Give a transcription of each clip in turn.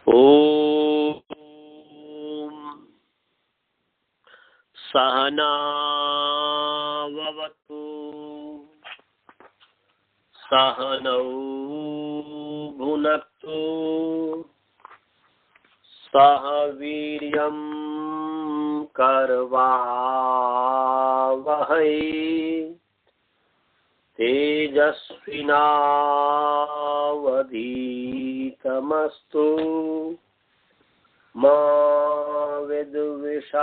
ॐ सहना ववतु सहनौ भुनक्तु सह वीर्यं करवावहै तेजस्विनावधीतमस्तु मा विद्विषावहै।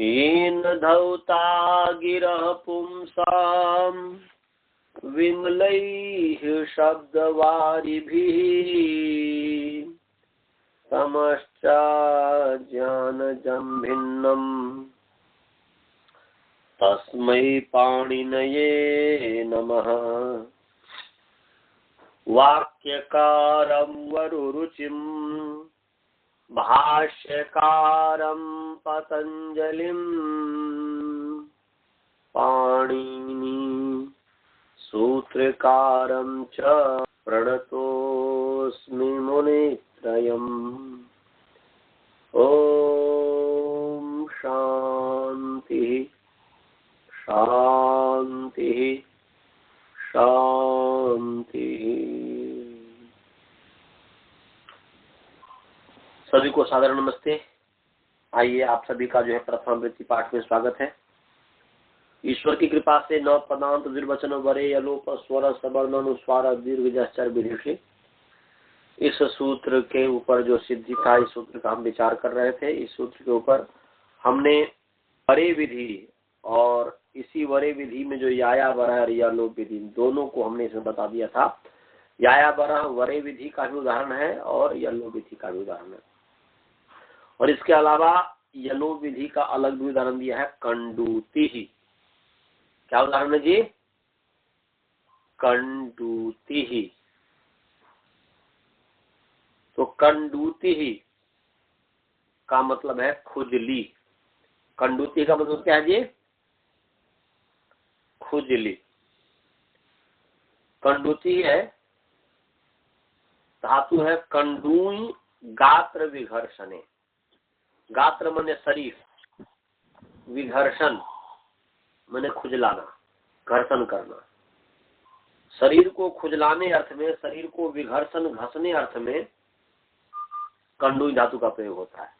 येन धौता गिरः पुंसां विमलैः शब्दवारिभिः समश्चाज्ञानजं भिन्नम् तस्मै पाणिनये नमः। वाक्यकारं वरुरुचिं भाष्यकारं पतञ्जलिं पाणिनि सूत्रकारं च प्रणतोऽस्मि मुनित्रयम्। ॐ शान्तिः शान्तिः शान्तिः। सभी को सादर नमस्ते। आइए आप सभी का जो है प्रथम वृत्ति पाठ में स्वागत है। ईश्वर की कृपा से न पदांत निर्वचन वरे अलोप स्वर सवर्ण अनुस्वार दीर्घ जश्चर विदेशी, इस सूत्र के ऊपर जो सिद्धि था, इस सूत्र का हम विचार कर रहे थे। इस सूत्र के ऊपर हमने वरे विधि और इसी वरे विधि में जो याया वरह या लोप विधि, दोनों को हमने इसमें बता दिया था। याया वरह वरे विधि का भी उदाहरण है और यलो विधि का भी उदाहरण है। और इसके अलावा यलो विधि का अलग भी उदाहरण दिया है, कंडूति ही। क्या उदाहरण है जी? कंडूति ही। तो कंडूति ही का मतलब है खुजली। कंडूति का मतलब क्या है जी? खुजली। कंडूति है, धातु है कंडूई गात्र विघर्षणे। गात्र माने शरीर, विघर्षण माने खुजलाना, घर्षण करना। शरीर को खुजलाने अर्थ में, शरीर को विघर्षण घसने अर्थ में कंडूई धातु का प्रयोग होता है।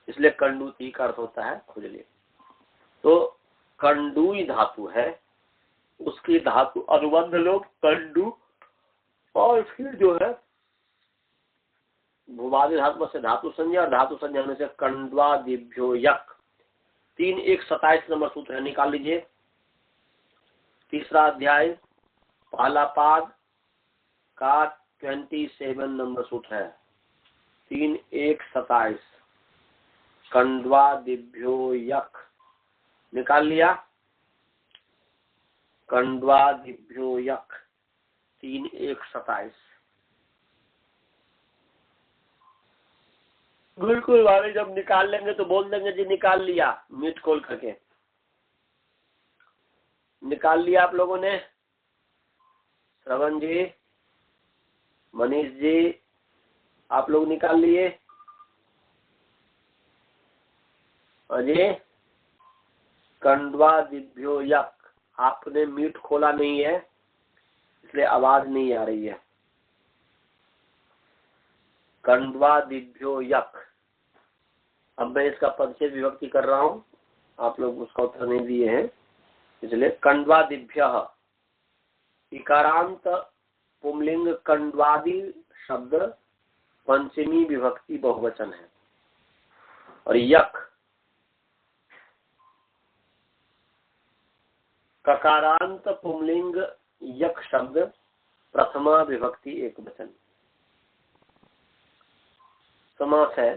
इसलिए कंडूति का अर्थ होता है खुजली। तो कंडूई धातु है, उसकी धातु अनुबंध लोग कंडू, और फिर जो है भूवादी धातु से धातु संज्ञा, और धातु संज्ञा होने से कंड्वादिभ्यो यक। 3:1:27 नंबर सूत्र है, निकाल लीजिए। तीसरा अध्याय पहला पाद का 27 नंबर सूत्र है, 3:1:27 कंड्वादिभ्यो यक। निकाल लिया? कंड्वादिभ्यो यक 3:1:27। बिल्कुल वाले जब निकाल लेंगे तो बोल देंगे जी निकाल लिया, म्यूट खोल करके। निकाल लिया आप लोगों ने? श्रवण जी, मनीष जी, आप लोग निकाल लिए? अजय, कंड्वादिभ्यो यक, आपने म्यूट खोला नहीं है इसलिए आवाज नहीं आ रही है। कंड्वादिभ्यो यक। अब मैं इसका पदच्छेद विभक्ति कर रहा हूं, आप लोग उसका उत्तर नहीं दिए हैं, इसलिए कंड्वादिभ्यः इकारांत पुंलिंग कंड्वादि शब्द पंचमी विभक्ति बहुवचन है। और यक ककारांत पुंलिंग यक शब्द प्रथमा विभक्ति एकवचन। समास है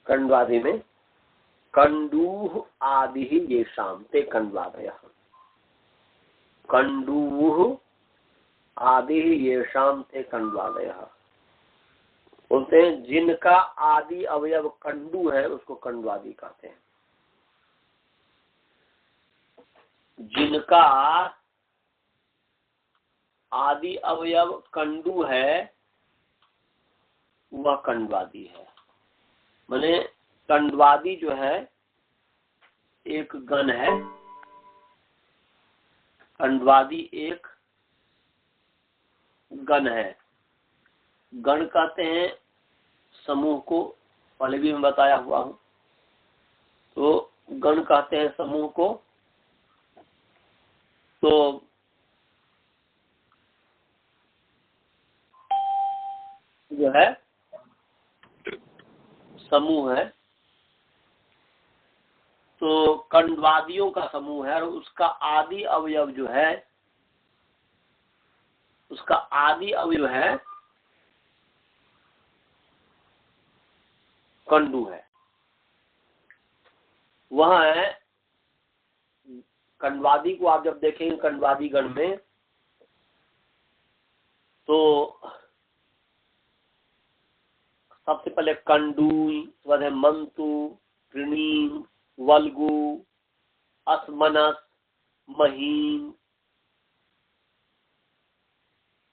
कंड्वादि में, कंडूह आदि ही ये शाम ते कंड्वादयः। कंडूह आदि ही ये शाम ते कंड्वादयः। बोलते हैं जिनका आदि अवयव कंडू है उसको कंडवादि कहते हैं। जिनका आदि अवयव कंडू है वह कंडवादी है। माने कंडवादी जो है एक गण है, कंडवादी एक गण है। गण कहते हैं समूह को, पहले भी मैं बताया हुआ हूं। तो गण कहते हैं समूह को। तो जो है समूह है, तो कंडवादियों का समूह है और उसका आदि अवयव जो है, उसका आदि अवयव है कंडू है। वह है कंडवादी को आप जब देखेंगे कंडवादी गण में, तो सबसे पहले कंडूई, उसके बाद मंतु, कृणीम, वल्गु, असमनस, महीन,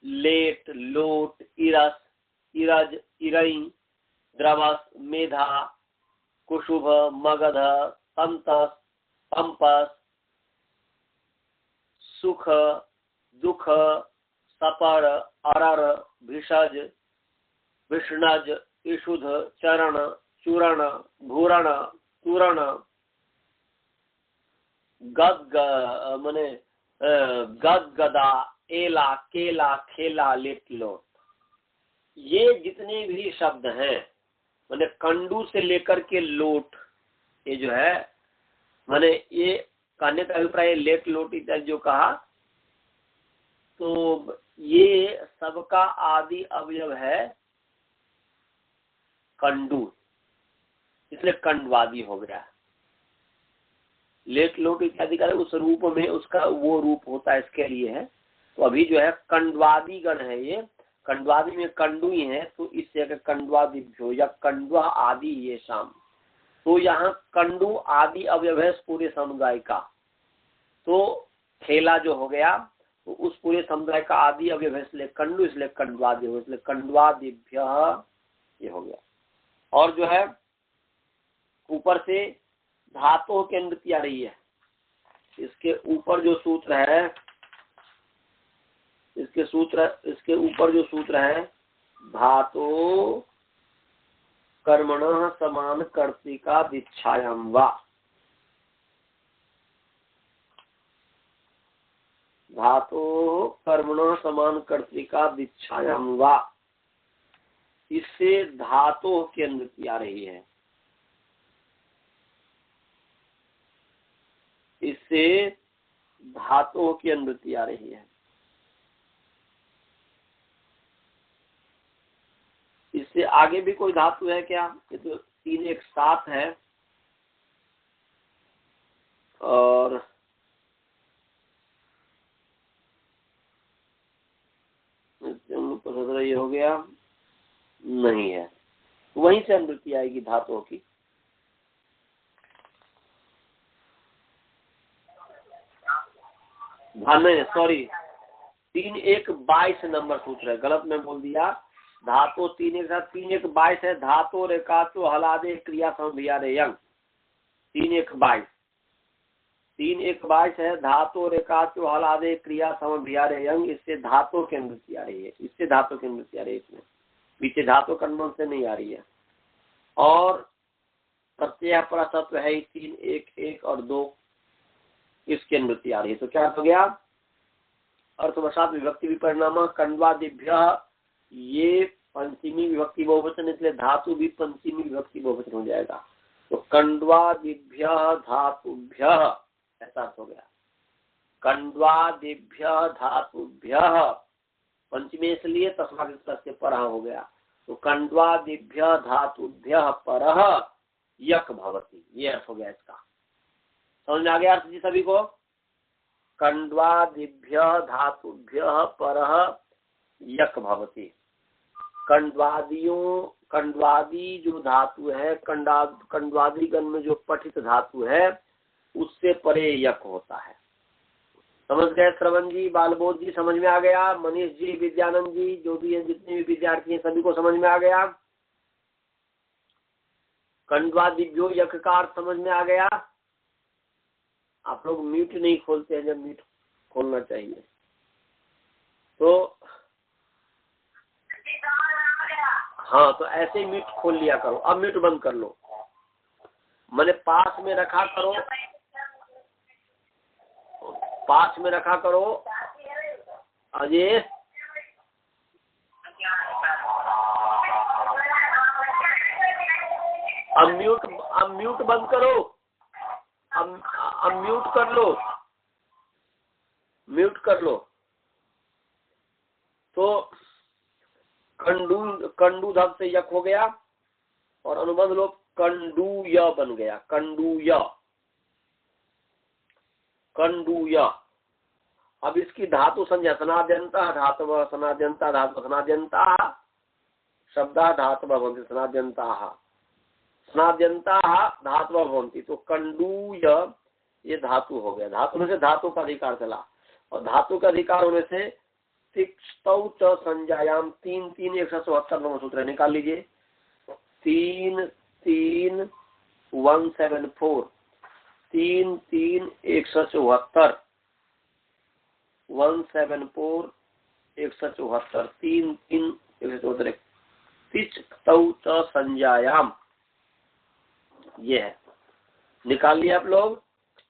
लेट, लोट, इरस, इरज, इरई, द्रवस, मेधा, कुशुभ, मगध, तंतस, पंपस, सुख, दुख, सपर, अरर, भिषज, विष्णज, ईशुध, चरण, चूरण, घूरण, चूरण, माने गदा, एला, केला, खेला, लेट, लोट। ये जितने भी शब्द हैं माने कंडू से लेकर के लोट, ये जो है माने ये कहने का अभिप्राय लेट लोट इत्यादि जो कहा, तो ये सबका आदि अवयव है कंडू, इसलिए कंडवादी हो गया। लेट लोट इत्यादि का उस रूप में उसका वो रूप होता है, इसके लिए है। तो अभी जो है कंडवादी गण है, ये कंडवादी में कंडू ही है, तो इससे कंडवादिभ्यो या कंडवा आदि ये शाम। तो यहाँ कंडू आदि अवयव है पूरे समुदाय का। तो खेला जो हो गया तो उस पूरे समुदाय का आदि अवयव है, इसलिए कंडू, इसलिए कंडवादी हो, इसलिए कंडवादिभ्य ये हो गया। और जो है ऊपर से धातु की अनुवृत्ति आ रही है। इसके ऊपर जो सूत्र है, इसके ऊपर जो सूत्र है, धातु कर्मणः समान कर्तिका दीक्षायाम वा, धातु कर्मणः समान कर्तिका दीक्षायाम वा, इससे धातु की अनुवृत्ति आ रही है। इससे धातुओं की अनुवृत्ति आ रही है। इससे आगे भी कोई धातु है क्या? ये तो 3 1 7 है और ये हो गया, नहीं है। वहीं से अनुवृत्ति आएगी धातुओं की। नहीं, सॉरी, 3 1 22 नंबर सूत्र है, गलत मैं बोल दिया। धातु 3 1 22 है। धातु रेखाचो हलादे क्रिया समभियारे यंग 3 1 22 3 1 22 है। धातु रेखाचो हलादे क्रिया समभियारे यंग, इससे धातु की अनुवृत्ति आ रही है। इससे धातु की अनुवृत्ति आ रही है, इसमें पीछे धातु कर्मण से नहीं आ रही है। और प्रत्यय परतत्व है 3 1 1 और 2, इसकी अनुवृत्ति आ रही है। तो क्या हो गया? अर्थवशात विभक्ति विपरिणाम कंडवादिभ्य, ये पंचमी विभक्ति बहुवचन, इसलिए धातु भी पंचमी विभक्ति बहुवचन हो जाएगा। तो कंडवादिभ्य धातुभ्य, ऐसा हो गया। कंडवादिभ्य धातुभ्य, पंचमी इसलिए तस्मात् परः हो गया। तो कंडवादिभ्य धातुभ्य परः यक भवति, ये अर्थ हो गया इसका। समझ में आ गया अर्थ जी सभी को? कंडवादिभ्य धातुभ्य परः यक भवति। कंडवादी जो धातु है, कंडवादी गण में जो पठित धातु है, उससे परे यक होता है। समझ गए श्रवण जी, बालबोध जी समझ में आ गया, मनीष जी, विद्यानंद जी, जो भी है, जितने भी विद्यार्थी हैं सभी को समझ में आ गया। कंडवा दिव्यो यक्षकार समझ में आ गया। आप लोग म्यूट नहीं खोलते हैं जब म्यूट खोलना चाहिए। तो हाँ, तो ऐसे ही म्यूट खोल लिया करो। अब म्यूट बंद कर लो, मैंने पास में रखा करो, पास में रखा करो। अजय अब म्यूट बंद करो, अब म्यूट कर लो, म्यूट कर लो। तो कंडू धब से यक हो गया और अनुबंध लोग कंडूय बन गया, कंडूय, कंडूय। अब इसकी धातु संज्ञा सनाद्यंता धातव, सनाद्यंता धातु, सनाद्यंता शब्दा धातव भवन्ति, सनाद्यंता स्नाद्यंता धातु भवन्ति। तो कंडूय ये धातु हो गया, धातु में से धातु का अधिकार चला, और धातु का अधिकार होने से तिक्तौ च संज्ञायाम 3-3-174 नंबर सूत्र निकाल लीजिए। 3-3-174 3-3-174 174 174 3-3-174 तिक्तौ च संज्ञायाम, ये है, निकाल लिया आप लोग।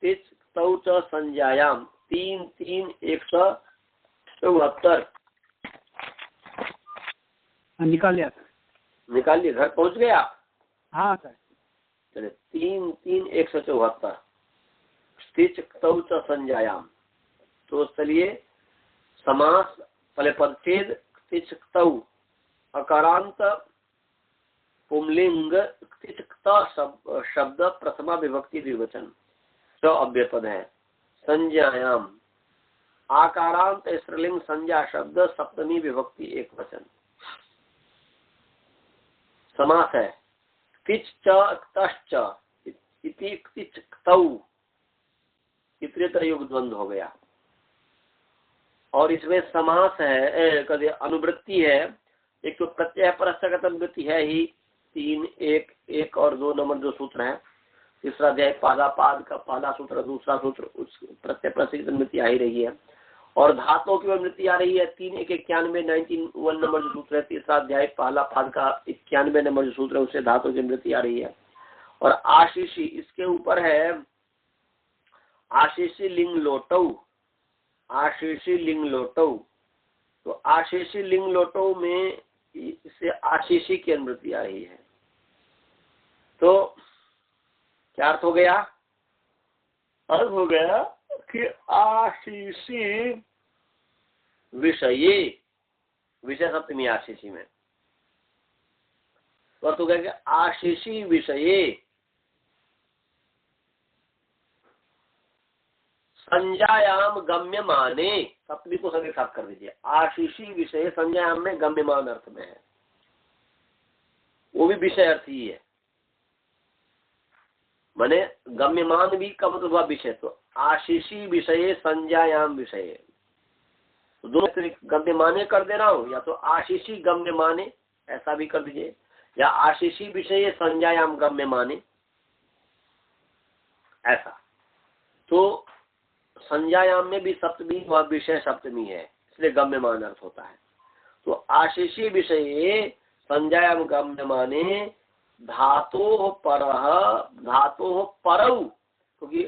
तिक्तौ च संज्ञायाम 3-3-174 निकाल लिया सर। निकाल लिया, घर पहुंच गया? हाँ सर। चलिए 3-3-174 तिक्तौ च संज्ञायाम। तो चलिए समास पहले पदच्छेद तिक्तौ अकारांत पुंलिंग तिक्ता शब्द प्रथमा विभक्ति द्विवचन जो अव्यय पद है। संज्ञायाम आकारांत स्त्रीलिंग संज्ञा शब्द सप्तमी विभक्ति एक वचन। समास है तिच्च तश्च इति तिच्तौ, इतरेतर युग द्वंद्व हो गया। और इसमें समास है, कभी अनुवृत्ति है। एक तो प्रत्यय परस्थ वृत्ति है ही 3, 1 और 2 नंबर जो सूत्र है। तीसरा अध्याय पादा पाद का पहला सूत्र, दूसरा सूत्र उस प्रत्यय परस्थ वृत्ति आ ही रही है। और धातुओं की वृत्ति आ रही है 3-1-91 नंबर जो सूत्र है। तीसरा अध्याय पहला पाद का 91 नंबर जो सूत्र है, उससे धातु की वृत्ति आ रही है। और आशीषी इसके ऊपर है, आशीषी लिंग लोटौ, आशीषी लिंग लोटौ। तो आशीषी लिंग लोटौ में इससे आशीषी की अनुवृत्ति आ रही है। तो क्या अर्थ हो गया? अर्थ हो गया कि आशीषी विषये, विषय सप्तमी आशीषी में, तो अर्थ हो गया कि आशीषी विषये संज्ञायाम गम्यमाने, सप्तमी को सभी साथ कर दीजिए। आशीषी विषय संज्ञायाम में गम्यमान अर्थ में है, वो भी विषय अर्थ ही है, माने गम्यमान भी का मतलब हुआ विषय। तो आशीषी विषय संज्ञायाम विषय, तो दोनों गम्यमाने कर दे रहा हूं, या तो आशीषी गम्यमाने ऐसा भी कर दीजिए, या आशीषी विषय संज्ञायाम गम्यमाने ऐसा। तो संज्ञायाम में भी सप्तमी व विषय सप्तमी है, इसलिए गम्यमान अर्थ होता है। तो आशीषी विषय संज्ञायाम गम्यमाने धातो परः, धातो परौ, क्योंकि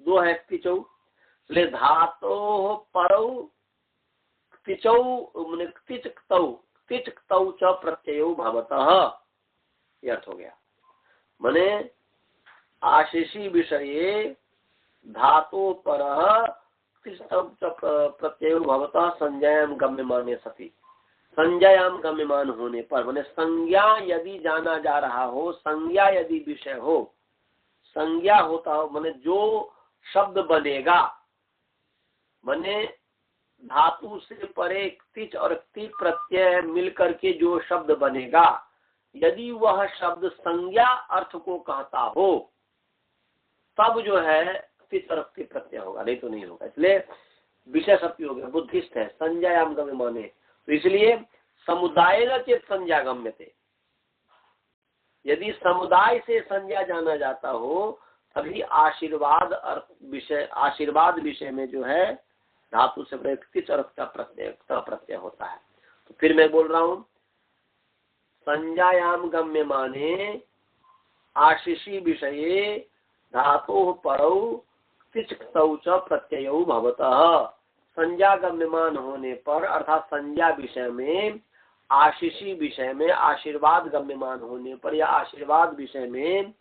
2 है तिचौ, इसलिए धातो परौ तिचौ माने तिच्तौ, तिच्तौ च प्रत्ययो भवतः, यह अर्थ हो गया। माने आशीषी विषये धातो परः तिच्तौ च प्रत्ययो भवतः संज्ञायाम गम्यमाने सति, संज्ञायाम गम्यमान होने पर, माने संज्ञा यदि जाना जा रहा हो, संज्ञा यदि विषय हो, संज्ञा होता हो, माने जो शब्द बनेगा, माने धातु से परे तिच और ति प्रत्यय मिलकर के जो शब्द बनेगा, यदि वह शब्द संज्ञा अर्थ को कहता हो, तब जो है तिच और ति प्रत्यय होगा, नहीं तो नहीं होगा। इसलिए विषय शक्ति हो गया, बुद्धिस्ट है, संज्ञायाम गम्य माने, तो इसलिए समुदाय न चेत संज्ञा गम्य थे। यदि समुदाय से संज्ञा जाना जाता हो तभी आशीर्वाद विषय में जो है धातु से प्रयुक्त अर्थ का प्रत्यय होता है। तो फिर मैं बोल रहा हूं, संज्ञायाम गम्य माने आशीषी विषये धातु परौ तिचक्तौ च प्रत्ययौ भवतः। संज्ञा गम्यमान होने पर अर्थात संज्ञा विषय में, आशीषी विषय में, आशीर्वाद गम्यमान होने पर या आशीर्वाद विषय में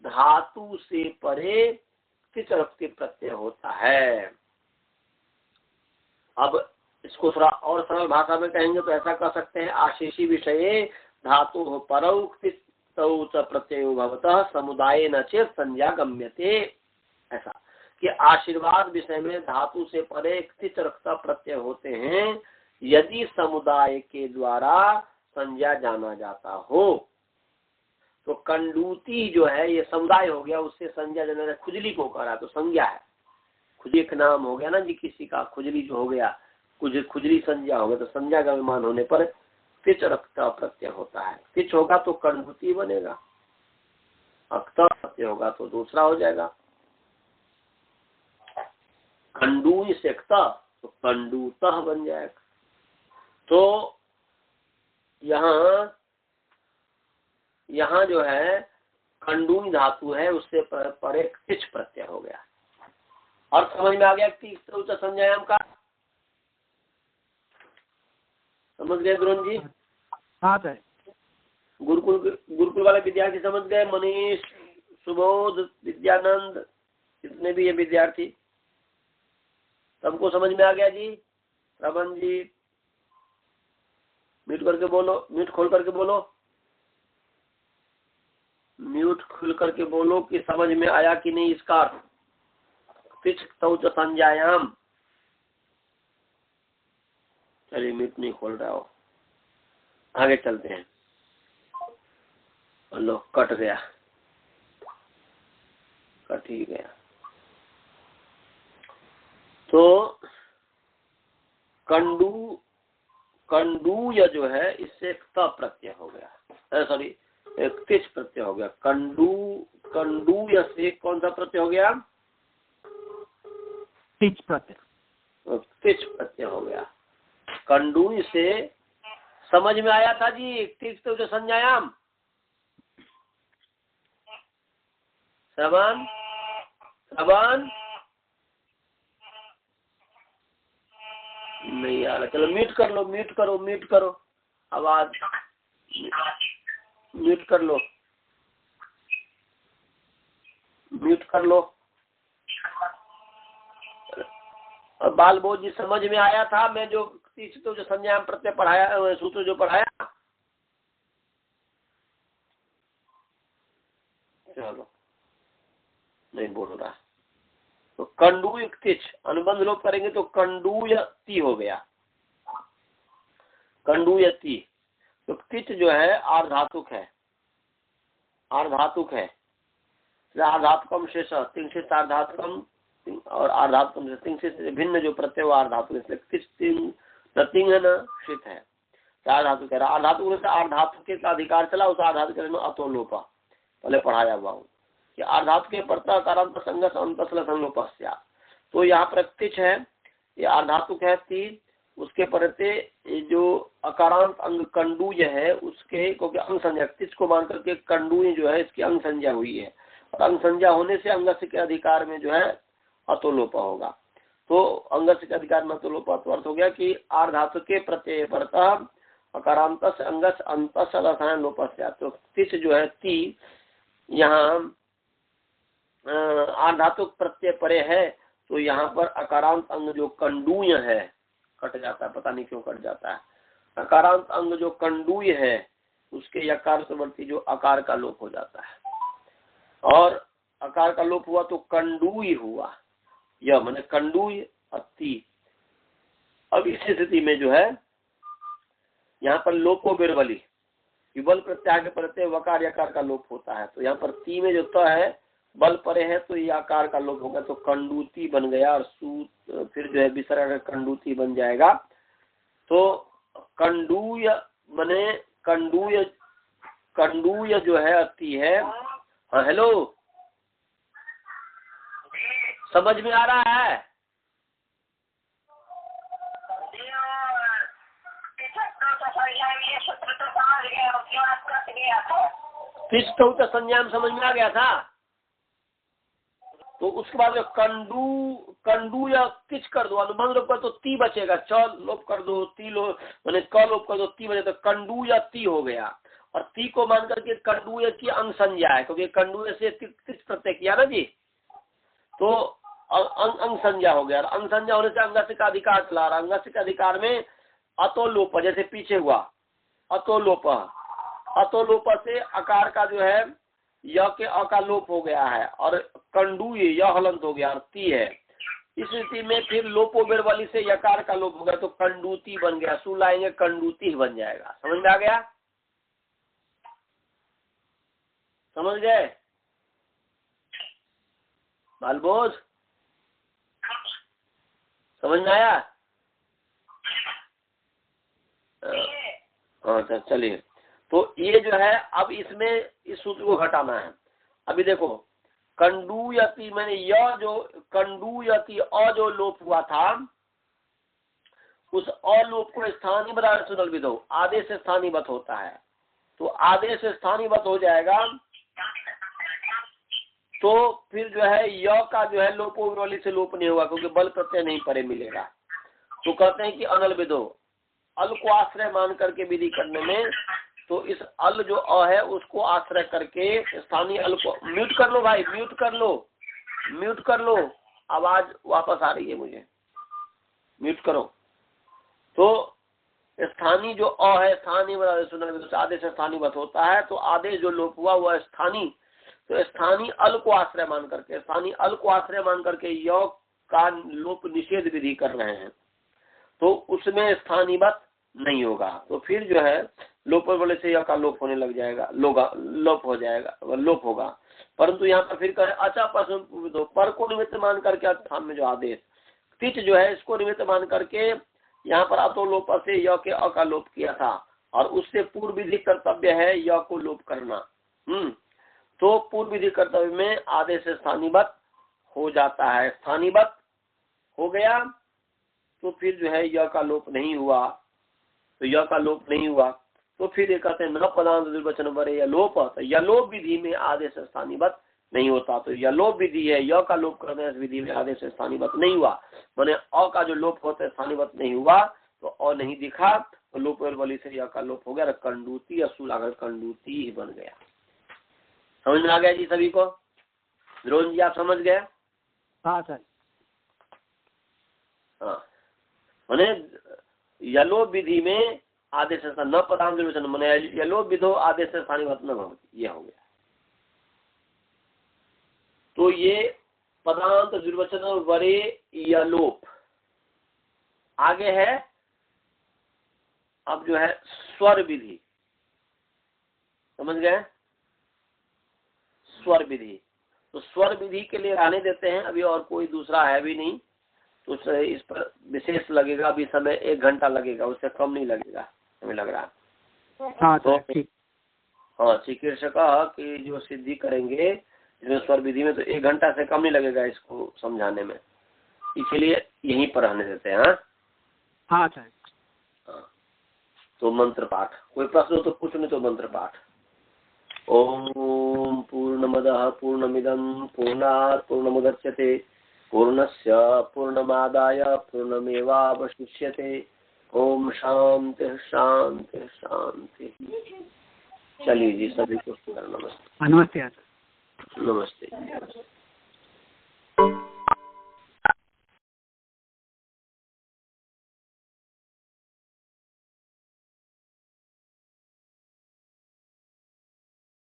धातु से परे तिच रक्ति प्रत्यय होता है। अब इसको थोड़ा और सरल भाषा में कहेंगे तो ऐसा कह सकते हैं, आशीषी विषये धातु परौ तिचक्तौ च प्रत्ययो भवतः समुदाय न चेत संज्ञा गम्यते। ऐसा कि आशीर्वाद विषय में धातु से परे तिच रक्ता प्रत्यय होते हैं यदि समुदाय के द्वारा संज्ञा जाना जाता हो। तो कंडूती जो है ये समुदाय हो गया, उससे संज्ञा जाना, खुजली को कह रहा तो संज्ञा है, खुजली एक नाम हो गया ना जी किसी का, खुजली जो हो गया, खुजली संज्ञा हो गया, तो संज्ञा का विमान होने पर तिच रक्ता प्रत्यय होता है। तिच होगा तो कंडूती बनेगा, अक्ता प्रत्यय होगा तो दूसरा हो जाएगा, कंडू से तो कंडूतः बन जाएगा। तो यहाँ जो है कंडू धातु है, उससे पर एक तिच प्रत्यय हो गया। और समझ में आ गया संज्ञायाम का? समझ गए द्रोण जी? हाँ सर। गुरुकुल वाले विद्यार्थी समझ गए? मनीष, सुबोध, विद्यानंद, जितने भी ये विद्यार्थी, सबको समझ में आ गया जी? रमन जी म्यूट करके बोलो, म्यूट खोल करके बोलो, म्यूट खोल करके बोलो कि समझ में आया कि नहीं इसका अर्थ। तिचक्तौ च संज्ञायाम, चलिए म्यूट नहीं खोल रहा हो, आगे चलते हैं। लो कट गया, कट ही गया। तो कंडूय जो है इससे एक त प्रत्यय हो गया, सॉरी एक तिच प्रत्यय हो गया। कंडूय से कौन सा प्रत्यय हो गया? तिच प्रत्यय, तिच प्रत्यय हो गया। कंडूय से समझ में आया था जी? तिच तो जो संज्ञायाम, श्रवण नहीं आ रहा, चलो म्यूट कर लो, म्यूट करो आवाज, म्यूट कर लो, म्यूट कर लो। और बाल बोझ जी समझ में आया था मैं जो तो जो संज्ञायाम प्रत्यय पढ़ाया, सूत्र जो पढ़ाया? चलो नहीं बोल रहा। तो कंडूय तिच अनुबंध लोप करेंगे तो कंडूयती हो गया, कंडूयती। तो तिच जो है आर्धातुक है, आर्धातुक है, आर्धातुकम शेष तिंशित आर्धातुकम और आर्धातुकम से तिंशित से भिन्न जो प्रत्यय आर्धातुक, इसलिए तिच तिंग है ना, शीत है, आर्धातुक है। आर्धातुक से आर्धातुक का अधिकार चला, उस आर्धातुक में अतोलोपा पहले पढ़ाया हुआ हूँ कि आर्धातुक के परता कारांत संगत अंतस्ल संलोपस्या। तो यहाँ पर तिच है, ये आर्धातुक है ती, उसके परते जो अकारांत अंग कंडूय है उसके, क्योंकि अंग संज्ञा तिच को मान करके कंडूय जो है इसकी अंग संज्ञा हुई है, और अंग संज्ञा होने से अंगस्य के अधिकार में जो है अतोलोपा होगा। तो अंगस्य के अधिकार में अतोलोपा तो अर्थ हो गया कि आर्धातुक के प्रत्यय परता अकारांत अंगस अंतस्ल रसायन लोपस्या। तो तिच जो है ती यहाँ आर्धातुक प्रत्यय परे है, तो यहाँ पर अकारांत अंग जो कंडूय है कट जाता है, पता नहीं क्यों कट जाता है। अकारांत अंग जो कंडूय है उसके यकार प्रवृत्ति जो आकार का लोप हो जाता है, और आकार का लोप हुआ तो कंडूय हुआ, यह माने कंडूय अति। अब इस स्थिति में जो है यहाँ पर लोपो बिरबली युगल प्रत्याग प्रत्यय वकार यकार का लोप होता है। तो यहाँ पर ती में जो त है बल परे है तो ये आकार का लोप होगा, तो कंडूती बन गया, और फिर जो है विसर्ग कंडूती बन जाएगा। तो कंडूय बने कंडूय, कंडूय जो है अति है। हाँ हेलो, समझ में आ रहा है? तिष्ठौत संज्ञा में समझ में आ गया था। तो उसके बाद कंडू या किच कर दो, अनुबंध लोप कर तो ती बचेगा, च लोप कर दो, ती लो मैंने क लोप कर दो, ती बचे, तो कंडू या ती हो गया। और ती को मान करके कंडू या की अंग संज्ञा है, क्योंकि कंडू से तिच प्रत्यय किया ना जी, तो अंग संज्ञा हो गया। अंग संज्ञा होने से अंगस्य का अधिकार चला रहा, अंगस्य के अधिकार में अतो लोप, जैसे पीछे हुआ अतो लोप से आकार का जो है य के अ का लोप हो गया है, और कंडू यह हलंत हो गया, और ती है। इस स्थिति में फिर लोपो बेरवली से यकार का लोप हो गया, तो कंडूती बन गया, सु लाएंगे कंडूती बन जाएगा। समझ में आ गया? समझ गए बालबोझ? समझ में आया? अच्छा चलिए, तो ये जो है अब इसमें इस सूत्र को घटाना है। अभी देखो कंडू यति मैंने यह जो कंडू यति अ जो लोप हुआ था, उस अलोप को स्थानीय बता सुनल विधो आदेश से स्थानीयबत होता है, तो आदेश से स्थानीयबत हो जाएगा। तो फिर जो है य का जो है लोपो विरोली से लोप नहीं होगा, क्योंकि बल प्रत्यय नहीं परे मिलेगा। तो कहते हैं कि अनल विधो, अल को आश्रय मान करके विधि करने में, तो इस अल जो अ है उसको आश्रय करके स्थानीय अल को म्यूट कर लो भाई, म्यूट कर लो, आवाज वापस आ रही है मुझे, म्यूट करो। तो स्थानीय जो अ है स्थानीय आदेश स्थानीयवत होता है, तो आदेश जो लोप हुआ वह स्थानीय, तो स्थानीय अल को आश्रय मान करके, स्थानीय अल को आश्रय मान करके य का लोप निषेध विधि कर रहे हैं, तो उसमें स्थानीयवत नहीं होगा। तो फिर जो है लोप बोले से य का लोप होने लग जाएगा, लोप हो जाएगा, लोप होगा। परंतु यहाँ पर फिर कहे अच्छा पर को निमित्त मान करके स्थान में जो आदेश तिच जो है इसको निमित्त मान करके यहाँ पर अतो लोप से य के अ का लोप किया था, और उससे पूर्व विधि कर्तव्य है य को लोप करना। तो पूर्व विधि कर्तव्य में आदेश स्थानीयवत हो जाता है, स्थानीयवत हो गया, तो फिर जो है य का लोप नहीं हुआ, तो य का लोप नहीं हुआ, तो फिर ये कहते हैं न पदांत दुर्वचन वरे या लोप, तो यलोप विधि में आदेश स्थानीयवत नहीं होता। तो यलोप विधि है, य का लोप करने इस विधि में आदेश स्थानीयवत नहीं हुआ, माने अ का जो लोप होता है स्थानीयवत नहीं हुआ, तो अ नहीं दिखा, तो लोप वाली से य का लोप हो गया, कंडूती असूल आकर कंडूती ही बन गया। समझ में आ गया जी सभी को? द्रोण जी आप समझ गए? हाँ सर। हाँ, माने यलोप विधि में आदेश न पदांत दुर्वचन मैंने यलोप विधो आदेश स्थानीयवत न भवति, यह हो गया। तो ये पदांत दुर्वचन वरे यलोप आगे है। अब जो है स्वर विधि, समझ गए? स्वर विधि, तो स्वर विधि के लिए रहने देते हैं, अभी और कोई दूसरा है भी नहीं, तो इस पर विशेष लगेगा, अभी समय 1 घंटा लगेगा, उससे कम नहीं लगेगा हमें लग रहा है। हाँ तो ठीक। हाँ, चिकित्सक की जो सिद्धि करेंगे इसमें स्वर विधि में, तो 1 घंटा से कम नहीं लगेगा इसको समझाने में, इसलिए यहीं पर रहने देते हैं। हाँ सर। हाँ, तो मंत्र पाठ, कोई प्रश्न हो तो पूछ, नहीं तो मंत्र पाठ। ओम पूर्णमदः पूर्णमिदं पूर्णात् पूर्णमुदच्यते पूर्णस्य पूर्णमादाय पूर्णमेवावशिष्यते। ओम शांति शांति शांति। चलिए जी, सभी को नमस्ते। नमस्ते। नमस्ते।